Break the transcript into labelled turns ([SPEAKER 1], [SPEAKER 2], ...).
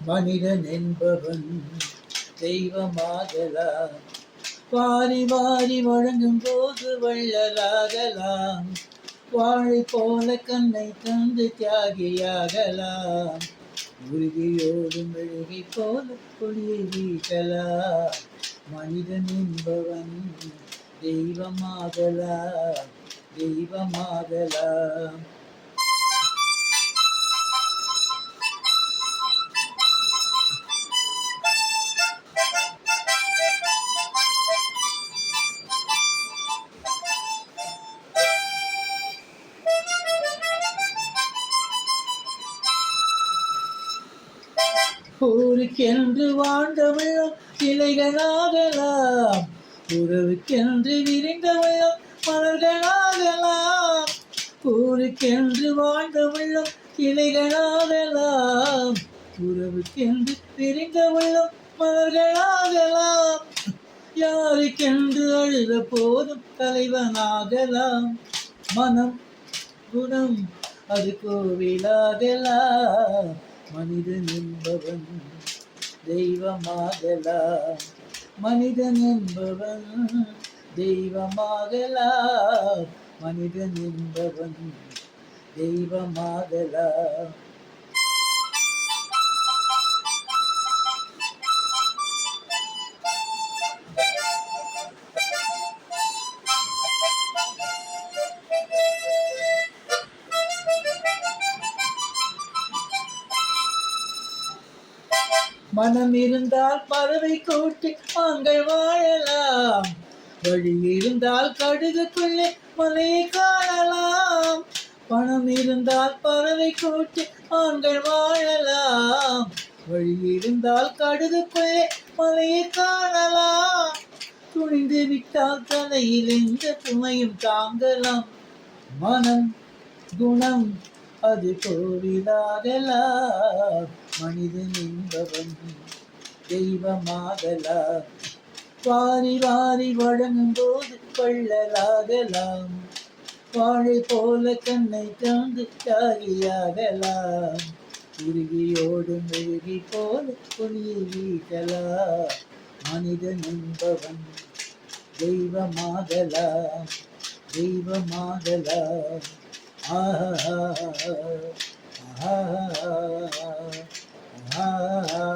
[SPEAKER 1] மனிதன் என்பவன் தெய்வமாகலாம். வாரி வாரி வழங்கும் போது வள்ளலாகலாம். வாழை போல கண்ணை தந்து தியாகியாகலாம். உறுதியோடு மெழுகை போல கொடியை வீசலாம். மனிதன் என்பவன் தெய்வமாகலாம், தெய்வமாகலாம். ஊருக்கென்று வாழ்ந்தவளும் இலைகளாகலாம். உறவுக்கென்று விரிந்தவளும் மலர்களாகலாம். ஊருக்கென்று வாழ்ந்தவளும் இலைகளாகலாம். உறவுக்கென்று விரிந்தவளும் மலர்களாகலாம். யாருக்கென்று அழுத போதும் தலைவனாகலாம். மனம் குணம் அது கோவிலாகலாம். மனிதன் என்பவன் தெய்வமாகலாம். மனிதன் என்பவன் தெய்வமாகலாம். மனிதன் என்பவன் தெய்வமாகலாம். மனம் இருந்தால் பறவை கூட்டி ஆண்கள் வாழலாம். வழி இருந்தால் கடுகுக்குள்ளே மலையை காணலாம். பணம் இருந்தால் பறவை கூட்டி ஆண்கள் வாழலாம். வழி இருந்தால் கடுகுக்குள்ளே மலையை காணலாம். துணிந்து விட்டால் தலையில் எந்த சுமையும் தாங்கலாம். மனம் குணம் அது கோவிலாகலாம். மனிதன் என்பவன் தெய்வமாகலாம். வாரி வாரி வழங்கும் போது வள்ளலாகலாம். வாழை போல கண்ணை தந்து தியாகியாகலாம். உருகியோடு மெழுகி போல ஒளியை வீசலாம். மனிதன் என்பவன் தெய்வமாகலாம், தெய்வமாகலாம். ஆஹா ஆஹா ஆஹா